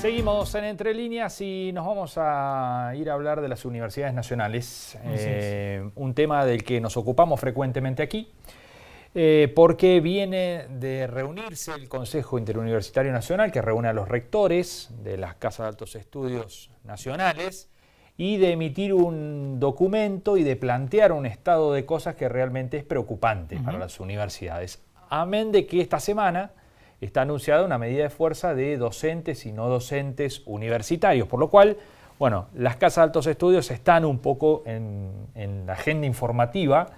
Seguimos en Entre Líneas y nos vamos a ir a hablar de las universidades nacionales, un tema del que nos ocupamos frecuentemente aquí, porque viene de reunirse el Consejo Interuniversitario Nacional, que reúne a los rectores de las Casas de Altos Estudios Nacionales, y de emitir un documento y de plantear un estado de cosas que realmente es preocupante para las universidades. Amén de que esta semana está anunciada una medida de fuerza de docentes y no docentes universitarios, por lo cual, bueno, las casas de altos estudios están un poco en la agenda informativa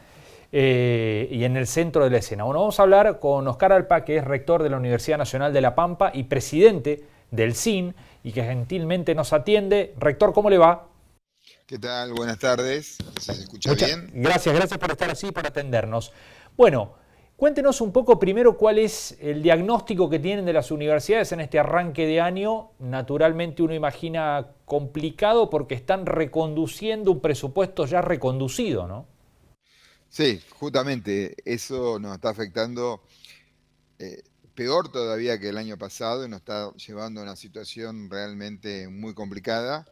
y en el centro de la escena. Bueno, vamos a hablar con Oscar Alpa, que es rector de la Universidad Nacional de La Pampa y presidente del CIN, y que gentilmente nos atiende. Rector, ¿cómo le va? ¿Qué tal? Buenas tardes. ¿Se escucha bien? Gracias por estar así, por atendernos. Bueno, cuéntenos un poco primero cuál es el diagnóstico que tienen de las universidades en este arranque de año. Naturalmente uno imagina complicado porque están reconduciendo un presupuesto ya reconducido, ¿no? Sí, justamente eso nos está afectando eh, peor todavía que el año pasado y nos está llevando a una situación realmente muy complicada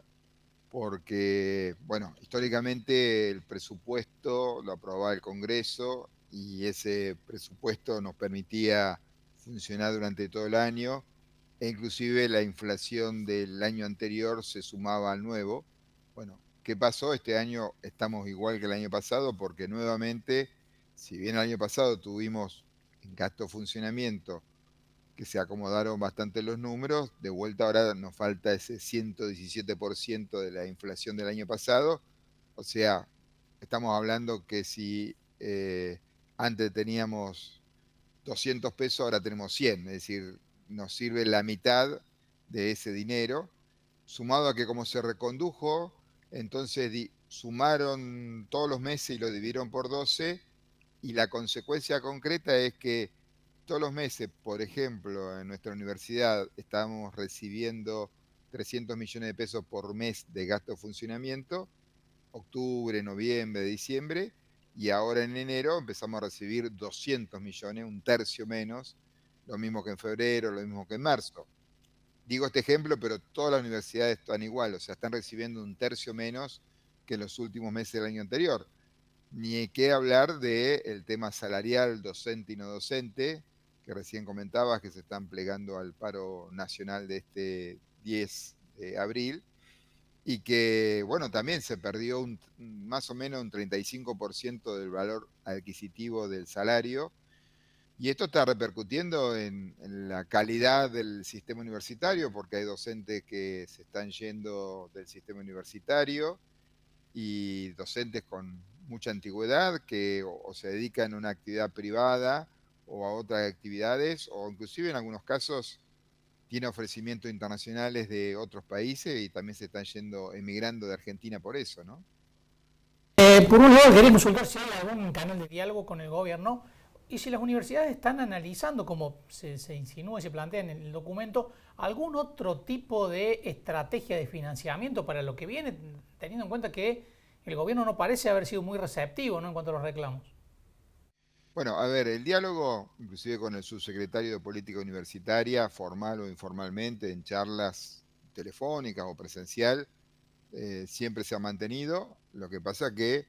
porque, bueno, históricamente el presupuesto lo aprobaba el Congreso y ese presupuesto nos permitía funcionar durante todo el año e inclusive la inflación del año anterior se sumaba al nuevo. Bueno, ¿qué pasó? Este año estamos igual que el año pasado porque nuevamente, si bien el año pasado tuvimos en gasto funcionamiento que se acomodaron bastante los números, de vuelta ahora nos falta ese 117% de la inflación del año pasado. O sea, estamos hablando que si antes teníamos 200 pesos, ahora tenemos 100, es decir, nos sirve la mitad de ese dinero, sumado a que como se recondujo, entonces sumaron todos los meses y lo dividieron por 12, y la consecuencia concreta es que todos los meses, por ejemplo, en nuestra universidad estamos recibiendo 300 millones de pesos por mes de gasto de funcionamiento, octubre, noviembre, diciembre, y ahora en enero empezamos a recibir 200 millones, un tercio menos, lo mismo que en febrero, lo mismo que en marzo. Digo este ejemplo, pero todas las universidades están igual, o sea, están recibiendo un tercio menos que en los últimos meses del año anterior. Ni qué hablar del tema salarial, docente y no docente, que recién comentabas que se están plegando al paro nacional de este 10 de abril, y que, bueno, también se perdió más o menos un 35% del valor adquisitivo del salario, y esto está repercutiendo en la calidad del sistema universitario, porque hay docentes que se están yendo del sistema universitario y docentes con mucha antigüedad que o se dedican a una actividad privada o a otras actividades, o inclusive en algunos casos tiene ofrecimientos internacionales de otros países y también se están yendo, emigrando de Argentina por eso, ¿no? Por un lado, quería consultar si hay algún canal de diálogo con el gobierno y si las universidades están analizando, como se insinúa y se plantea en el documento, algún otro tipo de estrategia de financiamiento para lo que viene, teniendo en cuenta que el gobierno no parece haber sido muy receptivo, ¿no?, en cuanto a los reclamos. Bueno, a ver, el diálogo, inclusive con el subsecretario de Política Universitaria, formal o informalmente, en charlas telefónicas o presencial, siempre se ha mantenido. Lo que pasa que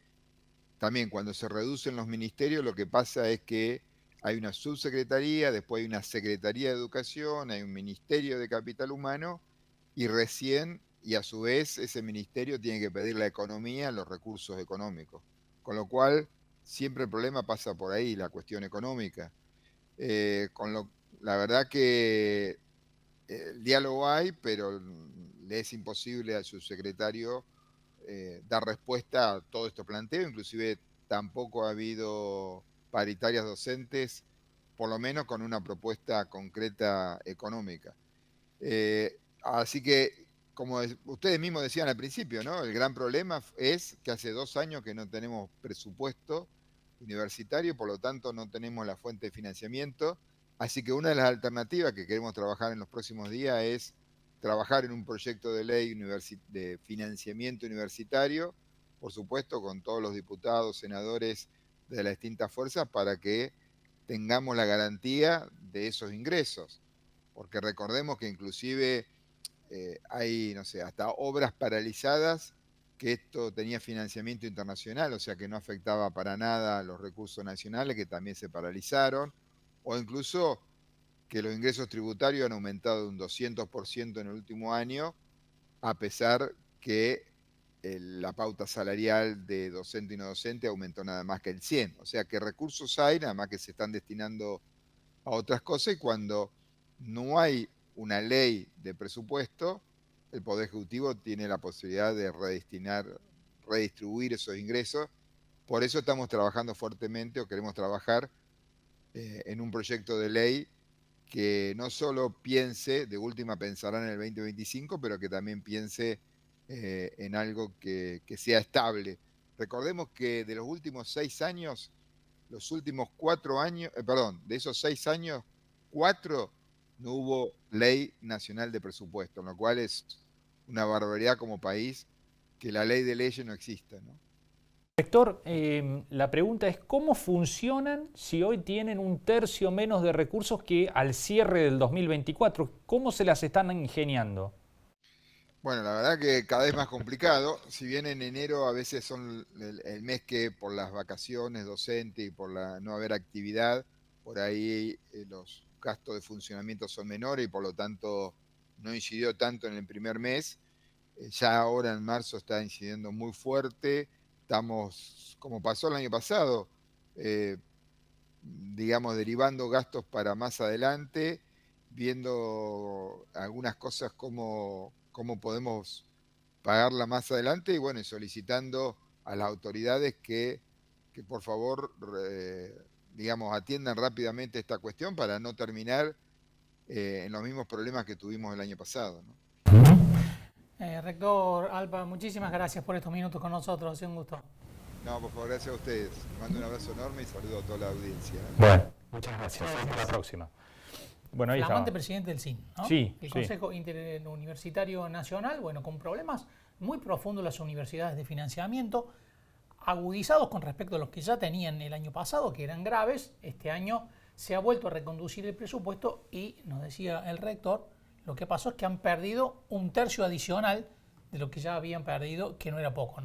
también cuando se reducen los ministerios, lo que pasa es que hay una subsecretaría, después hay una secretaría de educación, hay un ministerio de capital humano, y recién, y a su vez, ese ministerio tiene que pedir la economía, los recursos económicos. Con lo cual, siempre el problema pasa por ahí, la cuestión económica. Eh, con lo, la verdad que el diálogo hay, pero le es imposible al subsecretario dar respuesta a todo este planteo, inclusive tampoco ha habido paritarias docentes, por lo menos con una propuesta concreta económica. Así que, como ustedes mismos decían al principio, ¿no? El gran problema es que hace 2 años que no tenemos presupuesto universitario, por lo tanto no tenemos la fuente de financiamiento. Así que una de las alternativas que queremos trabajar en los próximos días es trabajar en un proyecto de ley de financiamiento universitario, por supuesto con todos los diputados, senadores de las distintas fuerzas, para que tengamos la garantía de esos ingresos. Porque recordemos que inclusive hay, no sé, hasta obras paralizadas, que esto tenía financiamiento internacional, o sea que no afectaba para nada a los recursos nacionales, que también se paralizaron, o incluso que los ingresos tributarios han aumentado un 200% en el último año, a pesar que la pauta salarial de docente y no docente aumentó nada más que el 100%. O sea que recursos hay, nada más que se están destinando a otras cosas, y cuando no hay una ley de presupuesto, el Poder Ejecutivo tiene la posibilidad de redistribuir esos ingresos. Por eso estamos trabajando fuertemente, o queremos trabajar en un proyecto de ley que no solo piense, de última pensará en el 2025, pero que también piense en algo que sea estable. Recordemos que de los últimos 6 años, los últimos 4 años, de esos 6 años, 4 no hubo ley nacional de presupuesto, lo cual es una barbaridad como país que la ley de leyes no exista, ¿no? Rector, la pregunta es, ¿cómo funcionan si hoy tienen un tercio menos de recursos que al cierre del 2024? ¿Cómo se las están ingeniando? Bueno, la verdad que cada vez más complicado. Si bien en enero a veces son el mes que por las vacaciones docentes y por la no haber actividad, por ahí los gastos de funcionamiento son menores y por lo tanto no incidió tanto en el primer mes. Ya ahora en marzo está incidiendo muy fuerte. Estamos, como pasó el año pasado, digamos, derivando gastos para más adelante, viendo algunas cosas cómo podemos pagarla más adelante, y bueno, y solicitando a las autoridades que por favor, digamos, atiendan rápidamente esta cuestión para no terminar en los mismos problemas que tuvimos el año pasado, ¿no? Rector Alpa, muchísimas gracias por estos minutos con nosotros, ha sido un gusto. No, por favor, gracias a ustedes. Les mando un abrazo enorme y saludo a toda la audiencia. Bueno, muchas gracias. Hasta la próxima. Bueno, ahí Flamante estaba. presidente del CIN, ¿no? Sí, el sí. Consejo Interuniversitario Nacional, bueno, con problemas muy profundos las universidades de financiamiento, agudizados con respecto a los que ya tenían el año pasado, que eran graves. Este año se ha vuelto a reconducir el presupuesto y, nos decía el rector, lo que pasó es que han perdido un tercio adicional de lo que ya habían perdido, que no era poco, ¿no?